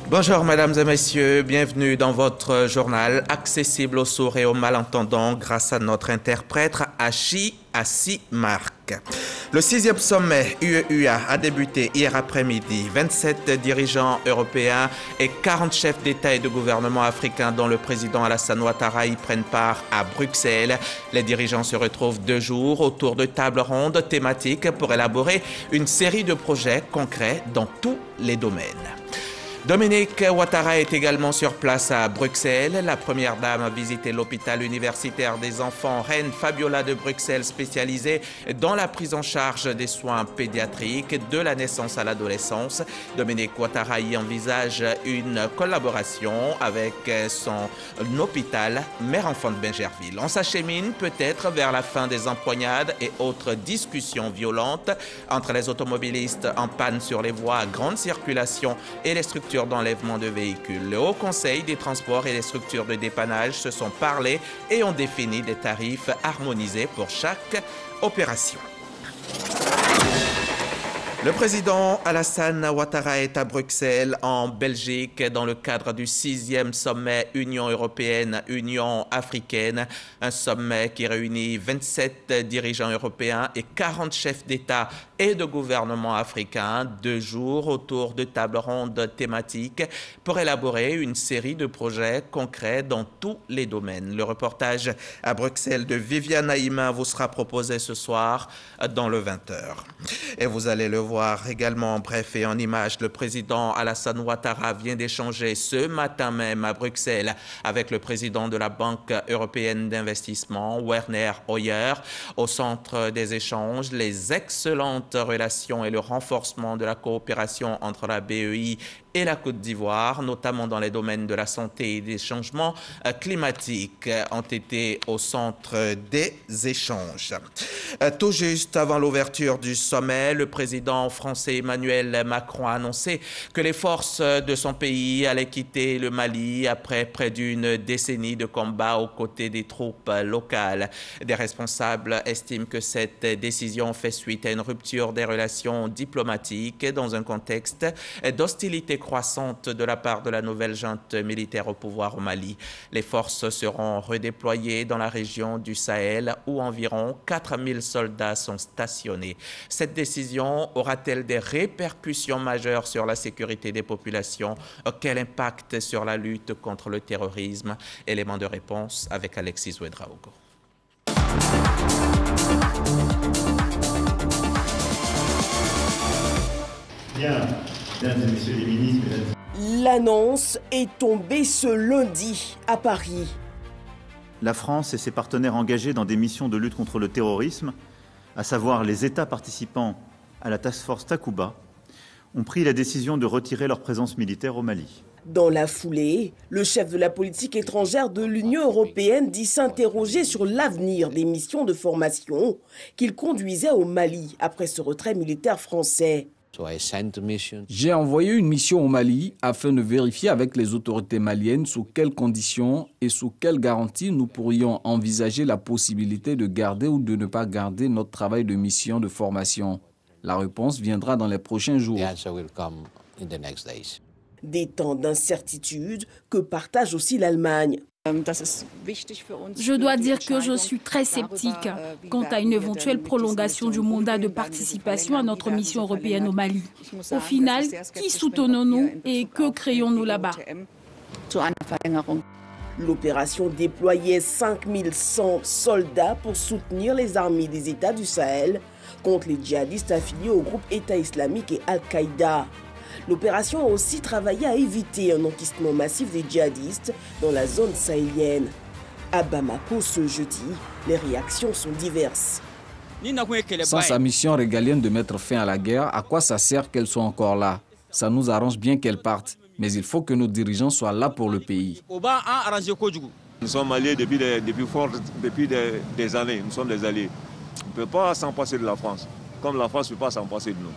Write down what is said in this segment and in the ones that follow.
Bonjour mesdames et messieurs, bienvenue dans votre journal accessible aux sourds et aux malentendants grâce à notre interprète Hachi Assi Marc. Le 6e sommet UE-UA a débuté hier après-midi. 27 dirigeants européens et 40 chefs d'État et de gouvernement africains dont le président Alassane Ouattara y prennent part à Bruxelles. Les dirigeants se retrouvent 2 jours autour de tables rondes thématiques pour élaborer une série de projets concrets dans tous les domaines. Dominique Ouattara est également sur place à Bruxelles. La première dame a visité l'hôpital universitaire des enfants Reine Fabiola de Bruxelles, spécialisée dans la prise en charge des soins pédiatriques de la naissance à l'adolescence. Dominique Ouattara y envisage une collaboration avec son hôpital Mère-Enfant de Bingerville. On s'achemine peut-être vers la fin des empoignades et autres discussions violentes entre les automobilistes en panne sur les voies à grande circulation et les structures d'enlèvement de véhicules. Le Haut Conseil des transports et les structures de dépannage se sont parlé et ont défini des tarifs harmonisés pour chaque opération. Le président Alassane Ouattara est à Bruxelles, en Belgique, dans le cadre du 6e sommet Union européenne-Union africaine. Un sommet qui réunit 27 dirigeants européens et 40 chefs d'État et de gouvernement africains. 2 jours autour de tables rondes thématiques pour élaborer une série de projets concrets dans tous les domaines. Le reportage à Bruxelles de Viviane Haïma vous sera proposé ce soir dans le 20h. Et vous allez le voir également en bref et en images. Le président Alassane Ouattara vient d'échanger ce matin même à Bruxelles avec le président de la Banque européenne d'investissement, Werner Hoyer. Au centre des échanges, les excellentes relations et le renforcement de la coopération entre la BEI et la Côte d'Ivoire, notamment dans les domaines de la santé et des changements climatiques, ont été au centre des échanges. Tout juste avant l'ouverture du sommet, le président français Emmanuel Macron a annoncé que les forces de son pays allaient quitter le Mali après près d'une décennie de combats aux côtés des troupes locales. Des responsables estiment que cette décision fait suite à une rupture des relations diplomatiques dans un contexte d'hostilité croissante de la part de la nouvelle junte militaire au pouvoir au Mali. Les forces seront redéployées dans la région du Sahel où environ 4000 soldats sont stationnés. Cette décision aura-t-elle des répercussions majeures sur la sécurité des populations? Quel impact sur la lutte contre le terrorisme? Élément de réponse avec Alexis Ouedraogo. Bien, mesdames et messieurs les ministres, L'annonce est tombée ce lundi à Paris. La France et ses partenaires engagés dans des missions de lutte contre le terrorisme, à savoir les États participants à la Task Force Takuba, ont pris la décision de retirer leur présence militaire au Mali. Dans la foulée, le chef de la politique étrangère de l'Union européenne dit s'interroger sur l'avenir des missions de formation qu'il conduisait au Mali après ce retrait militaire français. J'ai envoyé une mission au Mali afin de vérifier avec les autorités maliennes sous quelles conditions et sous quelles garanties nous pourrions envisager la possibilité de garder ou de ne pas garder notre travail de mission de formation. La réponse viendra dans les prochains jours. Des temps d'incertitude que partage aussi l'Allemagne. Je dois dire que je suis très sceptique quant à une éventuelle prolongation du mandat de participation à notre mission européenne au Mali. Au final, qui soutenons-nous et que créons-nous là-bas? L'opération déployait 5100 soldats pour soutenir les armées des États du Sahel contre les djihadistes affiliés au groupe État islamique et Al-Qaïda. L'opération a aussi travaillé à éviter un enquistement massif des djihadistes dans la zone sahélienne. À Bamako ce jeudi, les réactions sont diverses. Sans sa mission régalienne de mettre fin à la guerre, à quoi ça sert qu'elles soient encore là? Ça nous arrange bien qu'elles partent, mais il faut que nos dirigeants soient là pour le pays. Nous sommes alliés depuis des années, nous sommes des alliés. On ne peut pas s'en passer de la France, comme la France ne peut pas s'en passer de nous.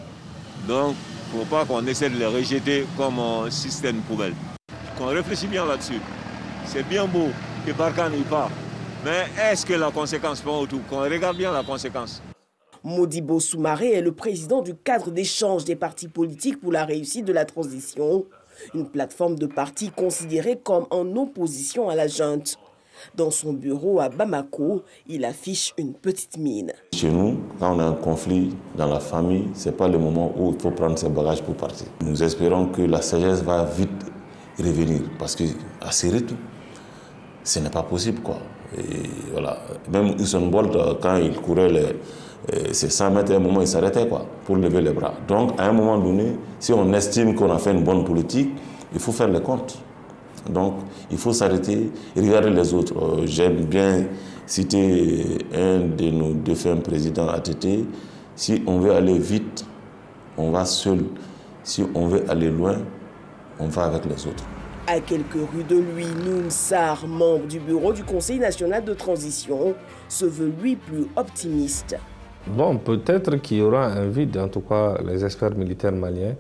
Donc, il ne faut pas qu'on essaie de les rejeter comme un système poubelle. Qu'on réfléchisse bien là-dessus. C'est bien beau que Barkhane y part, mais est-ce que la conséquence prend autour? Qu'on regarde bien la conséquence. Modibo Soumaré est le président du cadre d'échange des partis politiques pour la réussite de la transition. une plateforme de parti considérée comme en opposition à la junte. Dans son bureau à Bamako, il affiche une petite mine. Chez nous, quand on a un conflit dans la famille, ce n'est pas le moment où il faut prendre ses bagages pour partir. Nous espérons que la sagesse va vite revenir, parce qu'à ce rythme, ce n'est pas possible, quoi. Et voilà. Même Usain Bolt, quand il courait ces 100 mètres, à un moment, il s'arrêtait, quoi, pour lever les bras. Donc, à un moment donné, si on estime qu'on a fait une bonne politique, il faut faire les comptes. Donc, il faut s'arrêter et regarder les autres. J'aime bien citer un de nos défunts présidents ATT. Si on veut aller vite, on va seul. Si on veut aller loin, on va avec les autres. À quelques rues de lui, Noun Sarr, membre du bureau du Conseil national de transition, se veut lui plus optimiste. Bon, peut-être qu'il y aura un vide. En tout cas, les experts militaires maliens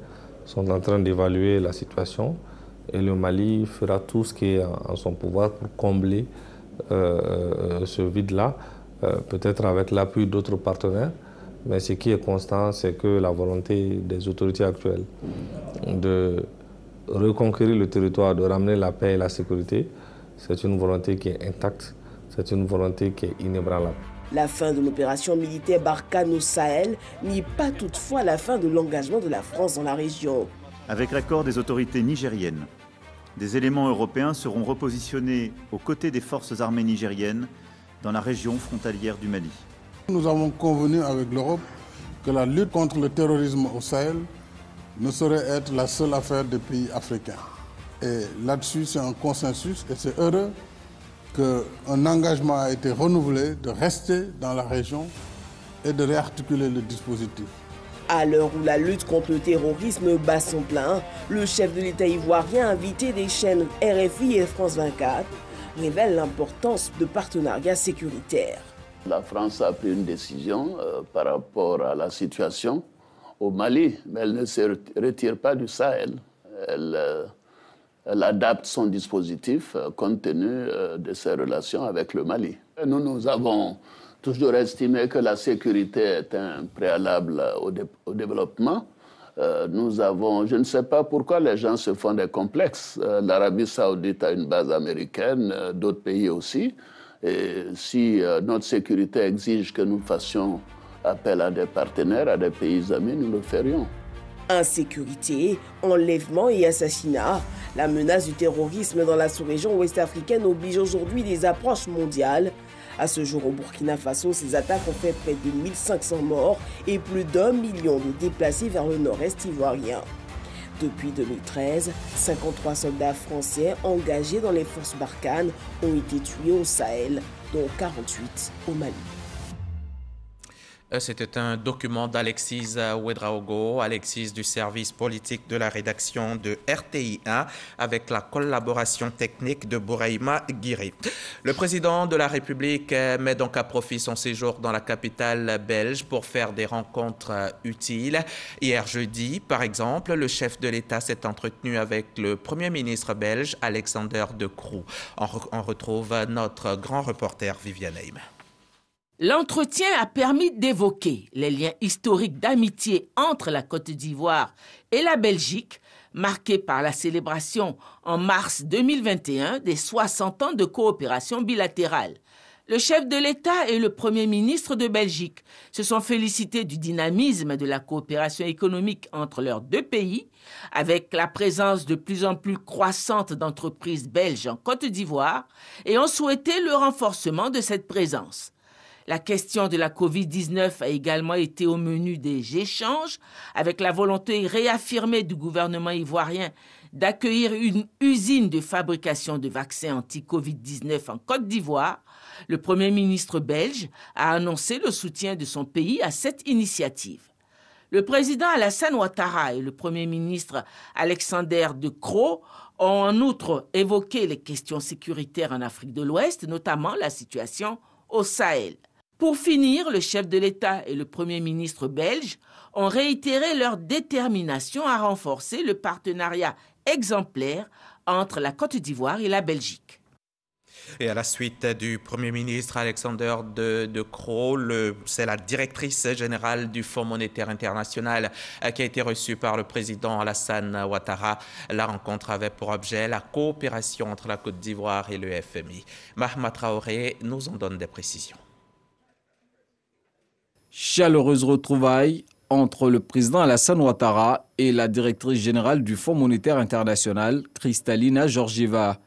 sont en train d'évaluer la situation. Et le Mali fera tout ce qui est en son pouvoir pour combler ce vide-là, peut-être avec l'appui d'autres partenaires. Mais ce qui est constant, c'est que la volonté des autorités actuelles de reconquérir le territoire, de ramener la paix et la sécurité, c'est une volonté qui est intacte, c'est une volonté qui est inébranlable. La fin de l'opération militaire Barkhane au Sahel n'est pas toutefois la fin de l'engagement de la France dans la région. Avec l'accord des autorités nigériennes, des éléments européens seront repositionnés aux côtés des forces armées nigériennes dans la région frontalière du Mali. Nous avons convenu avec l'Europe que la lutte contre le terrorisme au Sahel ne saurait être la seule affaire des pays africains. Et là-dessus, c'est un consensus et c'est heureux qu'un engagement a été renouvelé de rester dans la région et de réarticuler le dispositif. À l'heure où la lutte contre le terrorisme bat son plein, le chef de l'État ivoirien, invité des chaînes RFI et France 24, révèle l'importance de partenariats sécuritaires. La France a pris une décision par rapport à la situation au Mali, mais elle ne se retire pas du Sahel. Elle adapte son dispositif compte tenu de ses relations avec le Mali. Nous avons toujours estimé que la sécurité est un préalable au développement. Je ne sais pas pourquoi les gens se font des complexes. L'Arabie saoudite a une base américaine, d'autres pays aussi. Et si notre sécurité exige que nous fassions appel à des partenaires, à des pays amis, nous le ferions. Insécurité, enlèvement et assassinat. La menace du terrorisme dans la sous-région ouest-africaine oblige aujourd'hui des approches mondiales. À ce jour, au Burkina Faso, ces attaques ont fait près de 1500 morts et plus d'1 million de déplacés vers le nord-est ivoirien. Depuis 2013, 53 soldats français engagés dans les forces Barkhane ont été tués au Sahel, dont 48 au Mali. C'était un document d'Alexis Ouedraogo, Alexis du service politique de la rédaction de RTI1, avec la collaboration technique de Bouraïma Guiri. Le président de la République met donc à profit son séjour dans la capitale belge pour faire des rencontres utiles. Hier jeudi, par exemple, le chef de l'État s'est entretenu avec le Premier ministre belge, Alexander De Croo. On retrouve notre grand reporter Viviane Heim. L'entretien a permis d'évoquer les liens historiques d'amitié entre la Côte d'Ivoire et la Belgique, marqués par la célébration en mars 2021 des 60 ans de coopération bilatérale. Le chef de l'État et le Premier ministre de Belgique se sont félicités du dynamisme de la coopération économique entre leurs deux pays, avec la présence de plus en plus croissante d'entreprises belges en Côte d'Ivoire, et ont souhaité le renforcement de cette présence. La question de la Covid-19 a également été au menu des échanges, avec la volonté réaffirmée du gouvernement ivoirien d'accueillir une usine de fabrication de vaccins anti-Covid-19 en Côte d'Ivoire. Le Premier ministre belge a annoncé le soutien de son pays à cette initiative. Le président Alassane Ouattara et le Premier ministre Alexander De Croo ont en outre évoqué les questions sécuritaires en Afrique de l'Ouest, notamment la situation au Sahel. Pour finir, le chef de l'État et le Premier ministre belge ont réitéré leur détermination à renforcer le partenariat exemplaire entre la Côte d'Ivoire et la Belgique. Et à la suite du Premier ministre Alexander De Croo, c'est la directrice générale du Fonds monétaire international qui a été reçue par le président Alassane Ouattara. La rencontre avait pour objet la coopération entre la Côte d'Ivoire et le FMI. Mahama Traoré nous en donne des précisions. Chaleureuse retrouvaille entre le président Alassane Ouattara et la directrice générale du Fonds monétaire international, Kristalina Georgieva.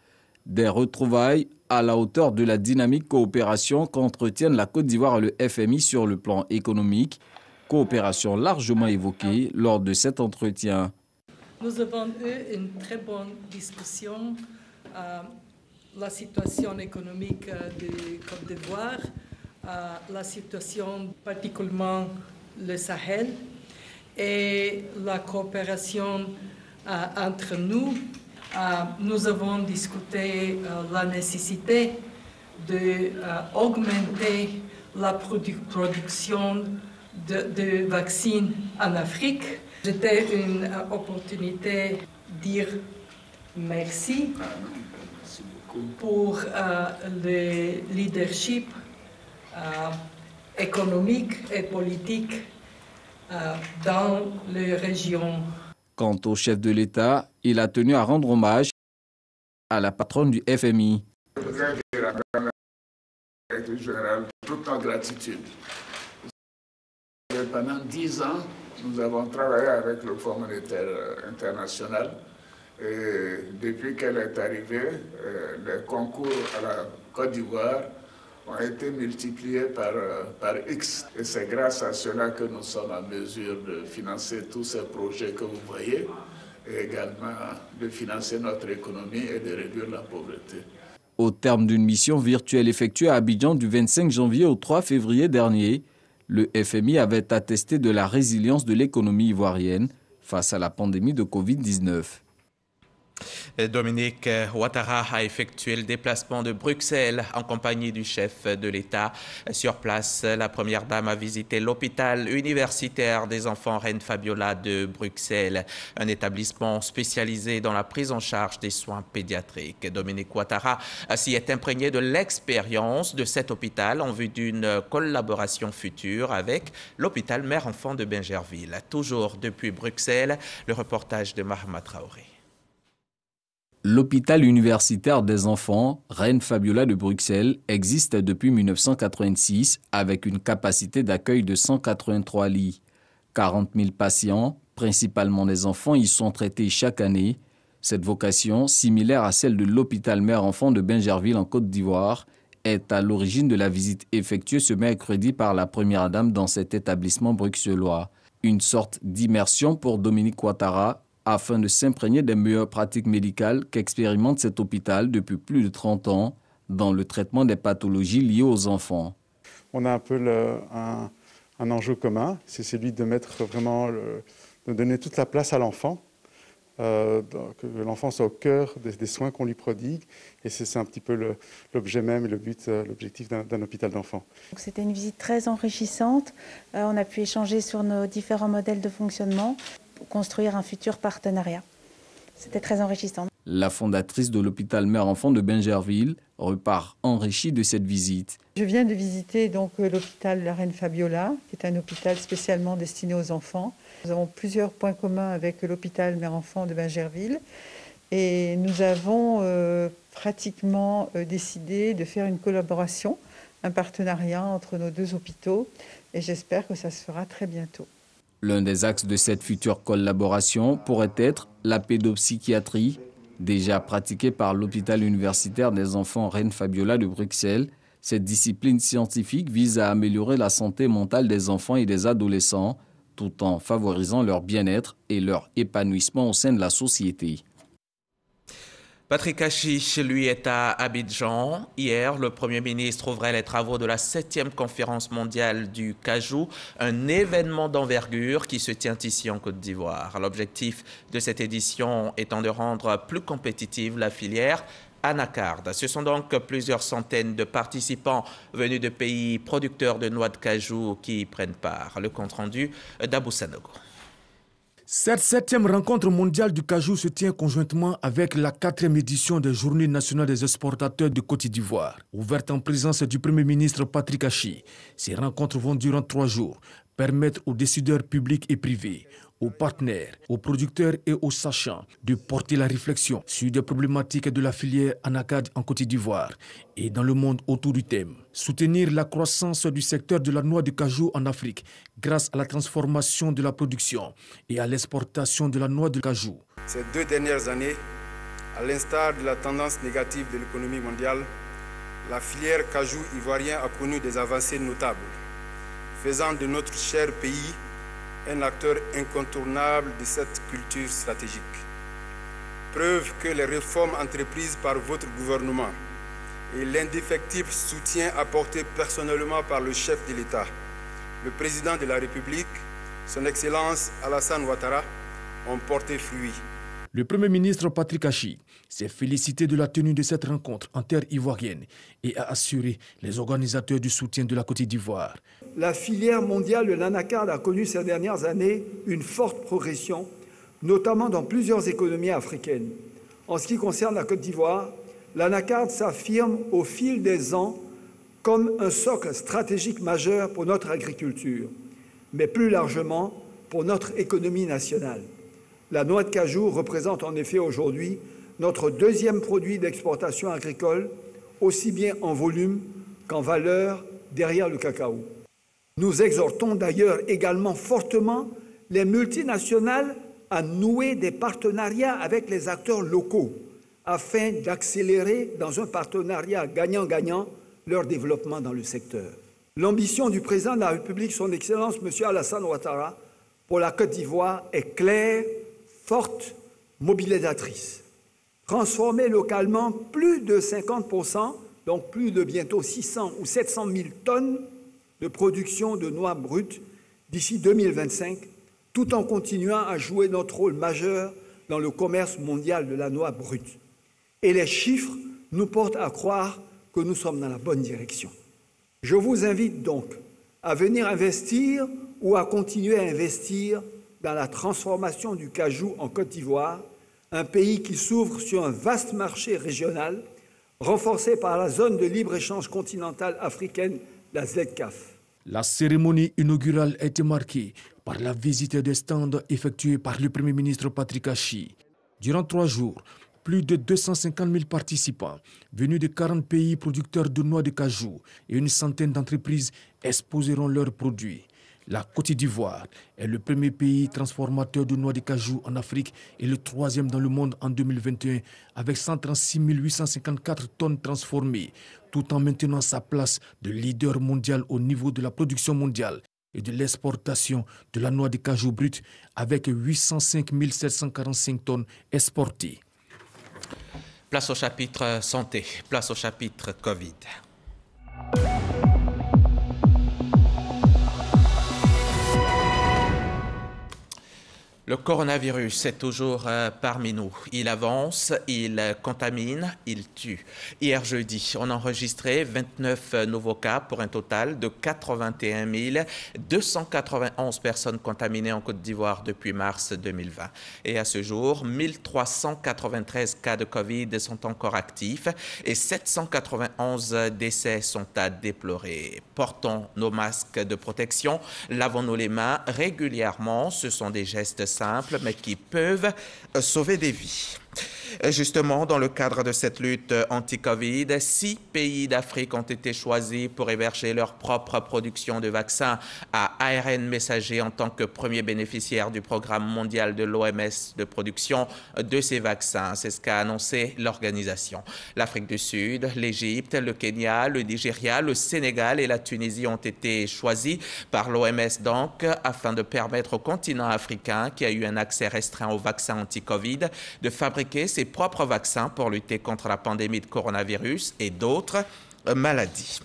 Des retrouvailles à la hauteur de la dynamique coopération qu'entretiennent la Côte d'Ivoire et le FMI sur le plan économique, coopération largement évoquée lors de cet entretien. Nous avons eu une très bonne discussion. La situation économique de Côte d'Ivoire, la situation particulièrement le Sahel et la coopération entre nous. Nous avons discuté la nécessité d'augmenter la production de vaccins en Afrique. C'était une opportunité de dire merci pour le leadership économique et politique dans les régions. Quant au chef de l'État, il a tenu à rendre hommage à la patronne du FMI. Toute notre gratitude. Pendant 10 ans, nous avons travaillé avec le Fonds monétaire international. Et depuis qu'elle est arrivée, les concours à la Côte d'Ivoire ont été multipliés par X. Et c'est grâce à cela que nous sommes en mesure de financer tous ces projets que vous voyez et également de financer notre économie et de réduire la pauvreté. Au terme d'une mission virtuelle effectuée à Abidjan du 25 janvier au 3 février dernier, le FMI avait attesté de la résilience de l'économie ivoirienne face à la pandémie de Covid-19. Dominique Ouattara a effectué le déplacement de Bruxelles en compagnie du chef de l'État. Sur place, la première dame a visité l'hôpital universitaire des enfants Reine Fabiola de Bruxelles, un établissement spécialisé dans la prise en charge des soins pédiatriques. Dominique Ouattara s'y est imprégné de l'expérience de cet hôpital en vue d'une collaboration future avec l'hôpital mère-enfant de Bingerville. Toujours depuis Bruxelles, le reportage de Mahama Traoré. L'hôpital universitaire des enfants Reine Fabiola de Bruxelles existe depuis 1986 avec une capacité d'accueil de 183 lits. 40 000 patients, principalement des enfants, y sont traités chaque année. Cette vocation, similaire à celle de l'hôpital mère-enfant de Bingerville en Côte d'Ivoire, est à l'origine de la visite effectuée ce mercredi par la première dame dans cet établissement bruxellois. Une sorte d'immersion pour Dominique Ouattara, afin de s'imprégner des meilleures pratiques médicales qu'expérimente cet hôpital depuis plus de 30 ans dans le traitement des pathologies liées aux enfants. On a un peu un enjeu commun, c'est celui de mettre vraiment, de donner toute la place à l'enfant, que l'enfant soit au cœur des soins qu'on lui prodigue, et c'est un petit peu l'objet même et l'objectif d'un hôpital d'enfants. C'était une visite très enrichissante, on a pu échanger sur nos différents modèles de fonctionnement, construire un futur partenariat. C'était très enrichissant. La fondatrice de l'hôpital mère-enfant de Bingerville repart enrichie de cette visite. Je viens de visiter donc l'hôpital La Reine Fabiola, qui est un hôpital spécialement destiné aux enfants. Nous avons plusieurs points communs avec l'hôpital mère-enfant de Bingerville et nous avons pratiquement décidé de faire une collaboration, un partenariat entre nos deux hôpitaux et j'espère que ça se fera très bientôt. L'un des axes de cette future collaboration pourrait être la pédopsychiatrie, déjà pratiquée par l'hôpital universitaire des enfants Reine Fabiola de Bruxelles. Cette discipline scientifique vise à améliorer la santé mentale des enfants et des adolescents, tout en favorisant leur bien-être et leur épanouissement au sein de la société. Patrick Achiche, lui, est à Abidjan. Hier, le Premier ministre ouvrait les travaux de la 7e conférence mondiale du cajou, un événement d'envergure qui se tient ici en Côte d'Ivoire. L'objectif de cette édition étant de rendre plus compétitive la filière anacarde. Ce sont donc plusieurs centaines de participants venus de pays producteurs de noix de cajou qui y prennent part. Le compte-rendu d'Abou Sanogo. Cette 7e rencontre mondiale du cajou se tient conjointement avec la 4e édition des Journées nationales des exportateurs de Côte d'Ivoire. Ouverte en présence du Premier ministre Patrick Achi, ces rencontres vont durant 3 jours permettre aux décideurs publics et privés, aux partenaires, aux producteurs et aux sachants de porter la réflexion sur des problématiques de la filière anacarde en Côte d'Ivoire et dans le monde autour du thème. Soutenir la croissance du secteur de la noix de cajou en Afrique grâce à la transformation de la production et à l'exportation de la noix de cajou. Ces 2 dernières années, à l'instar de la tendance négative de l'économie mondiale, la filière cajou ivoirien a connu des avancées notables, faisant de notre cher pays un acteur incontournable de cette culture stratégique. Preuve que les réformes entreprises par votre gouvernement et l'indéfectible soutien apporté personnellement par le chef de l'État, le président de la République, son Excellence Alassane Ouattara, ont porté fruit. Le Premier ministre Patrick Achi s'est félicité de la tenue de cette rencontre en terre ivoirienne et a assuré les organisateurs du soutien de la Côte d'Ivoire. La filière mondiale de l'anacarde a connu ces dernières années une forte progression, notamment dans plusieurs économies africaines. En ce qui concerne la Côte d'Ivoire, l'anacarde s'affirme au fil des ans comme un socle stratégique majeur pour notre agriculture, mais plus largement pour notre économie nationale. La noix de cajou représente en effet aujourd'hui notre 2e produit d'exportation agricole, aussi bien en volume qu'en valeur derrière le cacao. Nous exhortons d'ailleurs également fortement les multinationales à nouer des partenariats avec les acteurs locaux afin d'accélérer dans un partenariat gagnant-gagnant leur développement dans le secteur. L'ambition du président de la République, son Excellence M. Alassane Ouattara, pour la Côte d'Ivoire est claire, forte, mobilisatrice. Transformer localement plus de 50%, donc plus de bientôt 600 ou 700 000 tonnes de production de noix brutes d'ici 2025, tout en continuant à jouer notre rôle majeur dans le commerce mondial de la noix brute. Et les chiffres nous portent à croire que nous sommes dans la bonne direction. Je vous invite donc à venir investir ou à continuer à investir dans la transformation du cajou en Côte d'Ivoire, un pays qui s'ouvre sur un vaste marché régional, renforcé par la zone de libre-échange continentale africaine, la ZCAF. La cérémonie inaugurale a été marquée par la visite des stands effectués par le Premier ministre Patrick Achi. Durant 3 jours, plus de 250 000 participants venus de 40 pays producteurs de noix de cajou et une centaine d'entreprises exposeront leurs produits. La Côte d'Ivoire est le premier pays transformateur de noix de cajou en Afrique et le 3e dans le monde en 2021 avec 136 854 tonnes transformées, tout en maintenant sa place de leader mondial au niveau de la production mondiale et de l'exportation de la noix de cajou brute avec 805 745 tonnes exportées. Place au chapitre santé, place au chapitre Covid. Le coronavirus est toujours parmi nous. Il avance, il contamine, il tue. Hier jeudi, on a enregistré 29 nouveaux cas pour un total de 81 291 personnes contaminées en Côte d'Ivoire depuis mars 2020. Et à ce jour, 1393 cas de Covid sont encore actifs et 791 décès sont à déplorer. Portons nos masques de protection, lavons-nous les mains régulièrement. Ce sont des gestes simples, mais qui peuvent sauver des vies. Justement, dans le cadre de cette lutte anti-Covid, 6 pays d'Afrique ont été choisis pour héberger leur propre production de vaccins à ARN messager en tant que premier bénéficiaire du programme mondial de l'OMS de production de ces vaccins. C'est ce qu'a annoncé l'organisation. L'Afrique du Sud, l'Égypte, le Kenya, le Nigeria, le Sénégal et la Tunisie ont été choisis par l'OMS donc afin de permettre au continent africain qui a eu un accès restreint aux vaccins anti-Covid de fabriquer ses propres vaccins pour lutter contre la pandémie de coronavirus et d'autres maladies.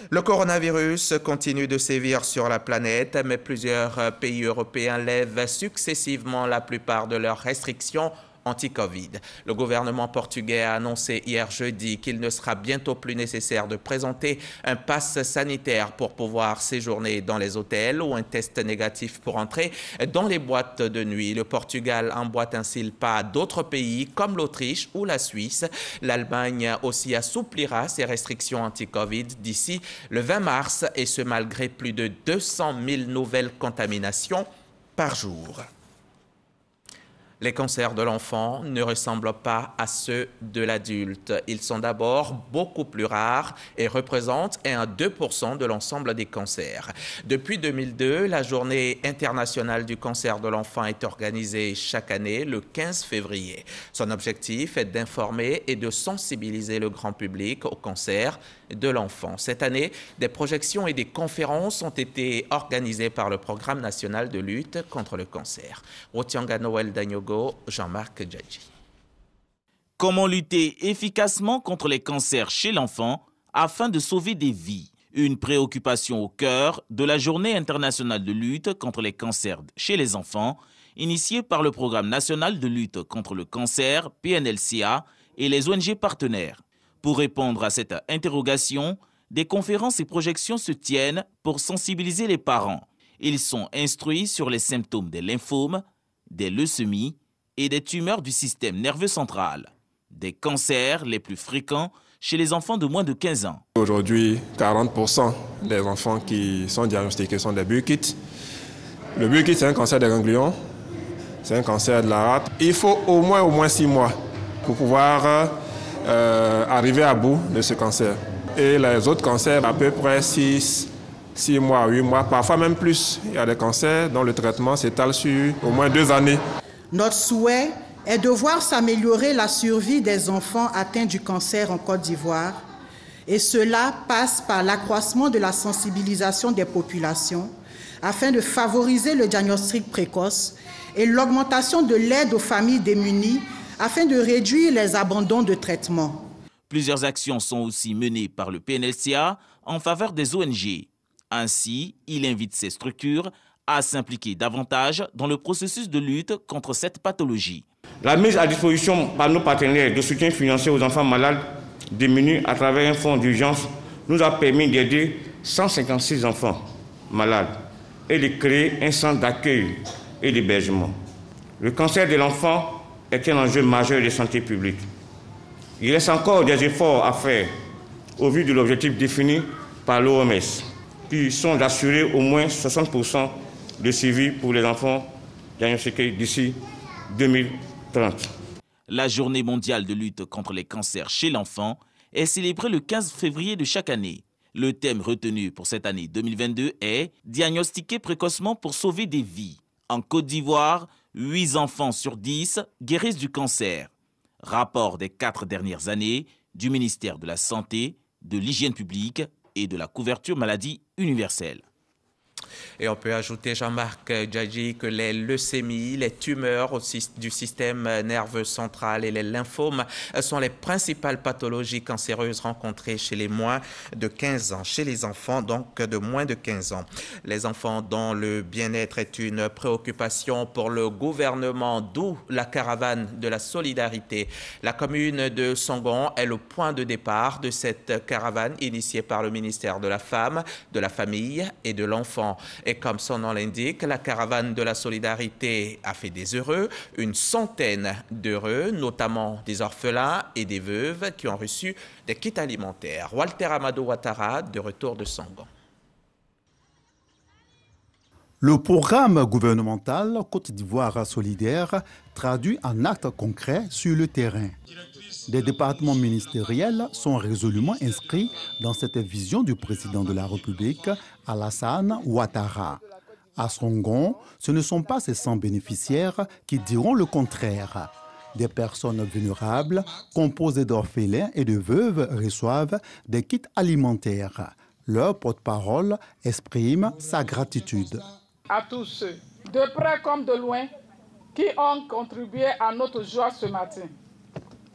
Le coronavirus continue de sévir sur la planète, mais plusieurs pays européens lèvent successivement la plupart de leurs restrictions anti-Covid. Le gouvernement portugais a annoncé hier jeudi qu'il ne sera bientôt plus nécessaire de présenter un pass sanitaire pour pouvoir séjourner dans les hôtels ou un test négatif pour entrer dans les boîtes de nuit. Le Portugal emboîte ainsi le pas à d'autres pays comme l'Autriche ou la Suisse. L'Allemagne aussi assouplira ses restrictions anti-Covid d'ici le 20 mars et ce malgré plus de 200 000 nouvelles contaminations par jour. Les cancers de l'enfant ne ressemblent pas à ceux de l'adulte. Ils sont d'abord beaucoup plus rares et représentent 1 à 2% de l'ensemble des cancers. Depuis 2002, la Journée internationale du cancer de l'enfant est organisée chaque année le 15 février. Son objectif est d'informer et de sensibiliser le grand public au cancer de l'enfant. Cette année, des projections et des conférences ont été organisées par le Programme national de lutte contre le cancer. Rotianga Noël Danyogo, Jean-Marc Djadji. Comment lutter efficacement contre les cancers chez l'enfant afin de sauver des vies? Une préoccupation au cœur de la Journée internationale de lutte contre les cancers chez les enfants, initiée par le Programme national de lutte contre le cancer, PNLCA, et les ONG partenaires. Pour répondre à cette interrogation, des conférences et projections se tiennent pour sensibiliser les parents. Ils sont instruits sur les symptômes des lymphomes, des leucémies et des tumeurs du système nerveux central, des cancers les plus fréquents chez les enfants de moins de 15 ans. Aujourd'hui, 40% des enfants qui sont diagnostiqués sont des Burkitt. Le Burkitt, c'est un cancer des ganglions, c'est un cancer de la rate. Il faut au moins 6 mois pour pouvoir arriver à bout de ce cancer. Et les autres cancers, à peu près 6 mois, 8 mois, parfois même plus. Il y a des cancers dont le traitement s'étale sur au moins 2 années. Notre souhait est de voir s'améliorer la survie des enfants atteints du cancer en Côte d'Ivoire. Et cela passe par l'accroissement de la sensibilisation des populations afin de favoriser le diagnostic précoce et l'augmentation de l'aide aux familles démunies afin de réduire les abandons de traitement. Plusieurs actions sont aussi menées par le PNLCA en faveur des ONG. Ainsi, il invite ces structures à s'impliquer davantage dans le processus de lutte contre cette pathologie. La mise à disposition par nos partenaires de soutien financier aux enfants malades démunis à travers un fonds d'urgence nous a permis d'aider 156 enfants malades et de créer un centre d'accueil et d'hébergement. Le cancer de l'enfant est un enjeu majeur de santé publique. Il reste encore des efforts à faire au vu de l'objectif défini par l'OMS, qui sont d'assurer au moins 60% de suivi pour les enfants diagnostiqués d'ici 2030. La Journée mondiale de lutte contre les cancers chez l'enfant est célébrée le 15 février de chaque année. Le thème retenu pour cette année 2022 est « Diagnostiquer précocement pour sauver des vies ». En Côte d'Ivoire, 8 enfants sur 10 guérissent du cancer. Rapport des 4 dernières années du ministère de la Santé, de l'Hygiène publique et de la couverture maladie universelle. Et on peut ajouter, Jean-Marc Djadji, que les leucémies, les tumeurs du système nerveux central et les lymphomes sont les principales pathologies cancéreuses rencontrées chez les moins de 15 ans, chez les enfants donc de moins de 15 ans. Les enfants dont le bien-être est une préoccupation pour le gouvernement, d'où la caravane de la solidarité. La commune de Songon est le point de départ de cette caravane initiée par le ministère de la Femme, de la Famille et de l'Enfant. Et comme son nom l'indique, la caravane de la solidarité a fait des heureux, une centaine d'heureux, notamment des orphelins et des veuves qui ont reçu des kits alimentaires. Walter Amadou Ouattara, de retour de Songon. Le programme gouvernemental Côte d'Ivoire solidaire traduit en actes concrets sur le terrain. Des départements ministériels sont résolument inscrits dans cette vision du président de la République, Alassane Ouattara. À Songon, ce ne sont pas ces 100 bénéficiaires qui diront le contraire. Des personnes vulnérables, composées d'orphelins et de veuves, reçoivent des kits alimentaires. Leur porte-parole exprime sa gratitude. À tous ceux, de près comme de loin, qui ont contribué à notre joie ce matin.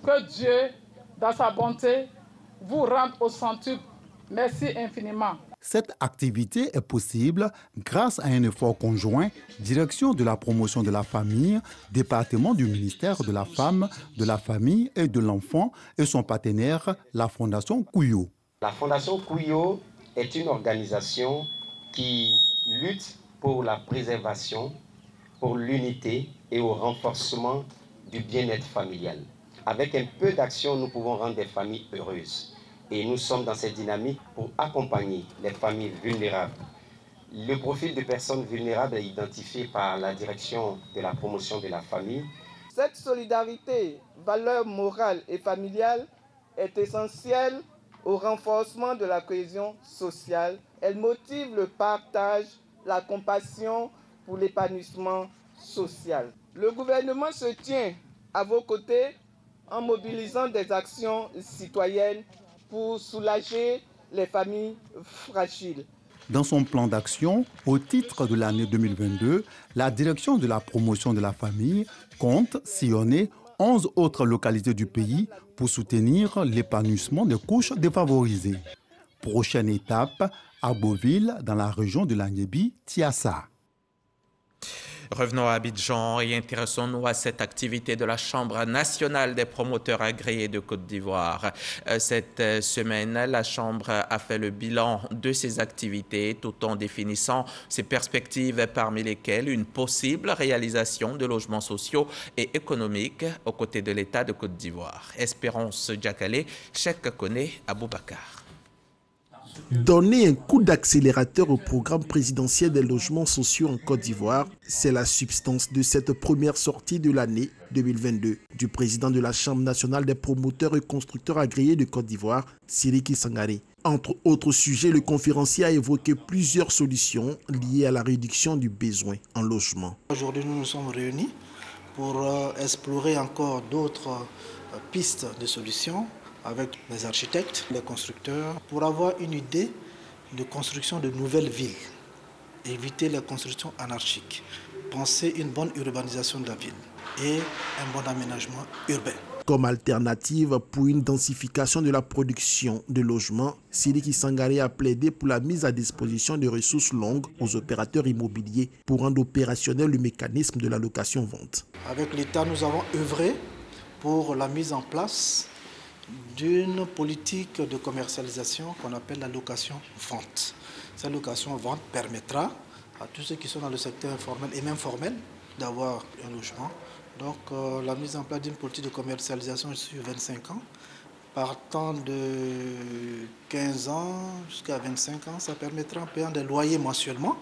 Que Dieu, dans sa bonté, vous rende au centuple. Merci infiniment. Cette activité est possible grâce à un effort conjoint, direction de la promotion de la famille, département du ministère de la Femme, de la Famille et de l'Enfant et son partenaire, la Fondation Couillot. La Fondation Couillot est une organisation qui lutte pour la préservation, pour l'unité et au renforcement du bien-être familial. Avec un peu d'action, nous pouvons rendre des familles heureuses. Et nous sommes dans cette dynamique pour accompagner les familles vulnérables. Le profil de personnes vulnérables est identifié par la direction de la promotion de la famille. Cette solidarité, valeur morale et familiale, est essentielle au renforcement de la cohésion sociale. Elle motive le partage, la compassion pour l'épanouissement social. Le gouvernement se tient à vos côtés en mobilisant des actions citoyennes pour soulager les familles fragiles. Dans son plan d'action, au titre de l'année 2022, la direction de la promotion de la famille compte sillonner 11 autres localités du pays pour soutenir l'épanouissement des couches défavorisées. Prochaine étape, à Beauville, dans la région de l'Aniébi-Tiassa. Revenons à Abidjan et intéressons-nous à cette activité de la Chambre nationale des promoteurs agréés de Côte d'Ivoire. Cette semaine, la Chambre a fait le bilan de ses activités tout en définissant ses perspectives parmi lesquelles une possible réalisation de logements sociaux et économiques aux côtés de l'État de Côte d'Ivoire. Espérance Diakale, Cheikh Kone Aboubakar. Donner un coup d'accélérateur au programme présidentiel des logements sociaux en Côte d'Ivoire, c'est la substance de cette première sortie de l'année 2022 du président de la Chambre nationale des promoteurs et constructeurs agréés de Côte d'Ivoire, Sidiki Sangaré. Entre autres sujets, le conférencier a évoqué plusieurs solutions liées à la réduction du besoin en logement. Aujourd'hui, nous nous sommes réunis pour explorer encore d'autres pistes de solutions avec les architectes, les constructeurs, pour avoir une idée de construction de nouvelles villes, éviter les constructions anarchiques, penser une bonne urbanisation de la ville et un bon aménagement urbain. Comme alternative pour une densification de la production de logements, Sidiki Sangaré a plaidé pour la mise à disposition de ressources longues aux opérateurs immobiliers pour rendre opérationnel le mécanisme de la location-vente. Avec l'État, nous avons œuvré pour la mise en place d'une politique de commercialisation qu'on appelle la location-vente. Cette location-vente permettra à tous ceux qui sont dans le secteur informel et même formel d'avoir un logement. Donc la mise en place d'une politique de commercialisation sur 25 ans, partant de 15 ans jusqu'à 25 ans, ça permettra en payant des loyers mensuellement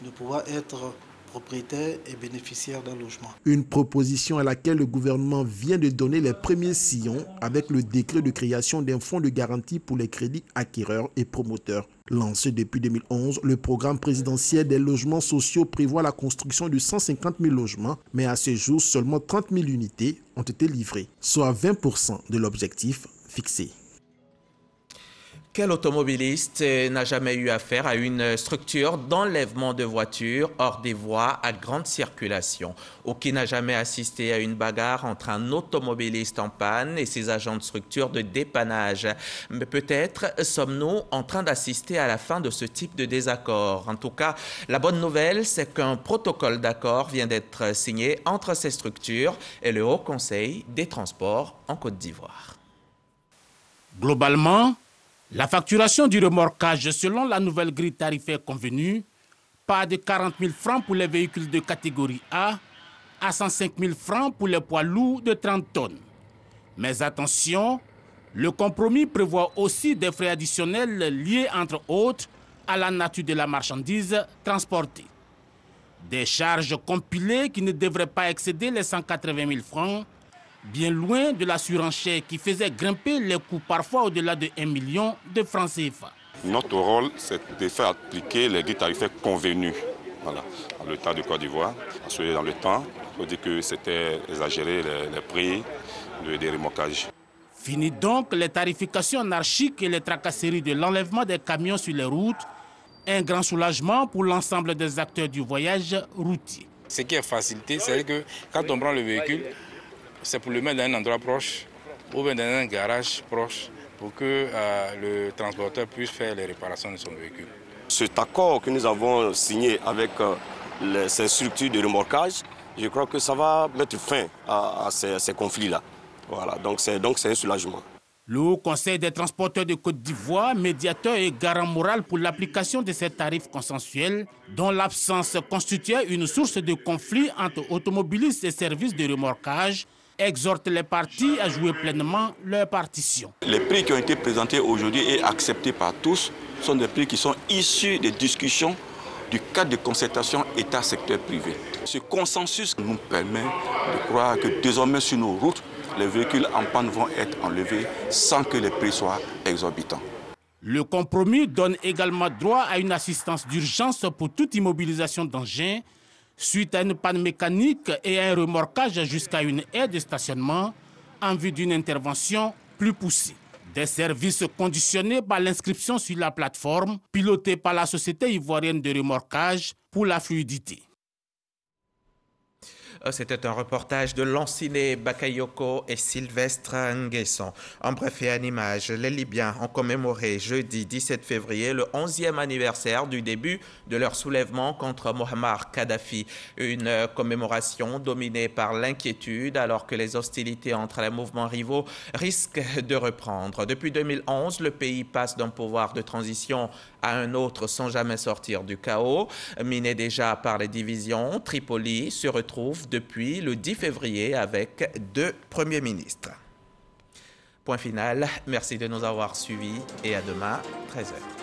de pouvoir être propriétaires et bénéficiaires d'un logement. Une proposition à laquelle le gouvernement vient de donner les premiers sillons avec le décret de création d'un fonds de garantie pour les crédits acquéreurs et promoteurs. Lancé depuis 2011, le programme présidentiel des logements sociaux prévoit la construction de 150 000 logements, mais à ce jour, seulement 30 000 unités ont été livrées, soit 20% de l'objectif fixé. Quel automobiliste n'a jamais eu affaire à une structure d'enlèvement de voitures hors des voies à grande circulation, ou qui n'a jamais assisté à une bagarre entre un automobiliste en panne et ses agents de structure de dépannage? Mais peut-être sommes-nous en train d'assister à la fin de ce type de désaccord. En tout cas, la bonne nouvelle, c'est qu'un protocole d'accord vient d'être signé entre ces structures et le Haut Conseil des transports en Côte d'Ivoire. Globalement, la facturation du remorquage selon la nouvelle grille tarifaire convenue, pas de 40 000 francs pour les véhicules de catégorie A, à 105 000 francs pour les poids lourds de 30 tonnes. Mais attention, le compromis prévoit aussi des frais additionnels liés entre autres à la nature de la marchandise transportée. Des charges compilées qui ne devraient pas excéder les 180 000 francs, bien loin de la surenchère qui faisait grimper les coûts parfois au-delà de 1 million de francs CFA. Notre rôle, c'est de faire appliquer les grilles tarifaires convenues à l'État de Côte d'Ivoire. Dans le temps, il faut dire que c'était exagéré les prix des remorquages. Fini donc les tarifications anarchiques et les tracasseries de l'enlèvement des camions sur les routes. Un grand soulagement pour l'ensemble des acteurs du voyage routier. Ce qui est facilité, c'est que quand on prend le véhicule, c'est pour le mettre dans un endroit proche ou bien dans un garage proche. pour que le transporteur puisse faire les réparations de son véhicule. Cet accord que nous avons signé avec ces structures de remorquage, je crois que ça va mettre fin à ces conflits-là. Voilà, donc c'est un soulagement. Le Haut Conseil des transporteurs de Côte d'Ivoire, médiateur et garant moral pour l'application de ces tarifs consensuels, dont l'absence constituait une source de conflit entre automobilistes et services de remorquage, exhorte les parties à jouer pleinement leur partition. Les prix qui ont été présentés aujourd'hui et acceptés par tous sont des prix qui sont issus des discussions du cadre de concertation État-secteur privé. Ce consensus nous permet de croire que désormais sur nos routes, les véhicules en panne vont être enlevés sans que les prix soient exorbitants. Le compromis donne également droit à une assistance d'urgence pour toute immobilisation d'engins suite à une panne mécanique et à un remorquage jusqu'à une aire de stationnement en vue d'une intervention plus poussée. Des services conditionnés par l'inscription sur la plateforme pilotée par la Société ivoirienne de remorquage pour la fluidité. C'était un reportage de Lanciné Bakayoko et Sylvestre Nguesson. En bref et en image, les Libyens ont commémoré jeudi 17 février le 11e anniversaire du début de leur soulèvement contre Mohamed Kadhafi. Une commémoration dominée par l'inquiétude alors que les hostilités entre les mouvements rivaux risquent de reprendre. Depuis 2011, le pays passe d'un pouvoir de transition à un autre sans jamais sortir du chaos. Miné déjà par les divisions, Tripoli se retrouve depuis le 10 février avec 2 premiers ministres. Point final, merci de nous avoir suivis et à demain, 13h.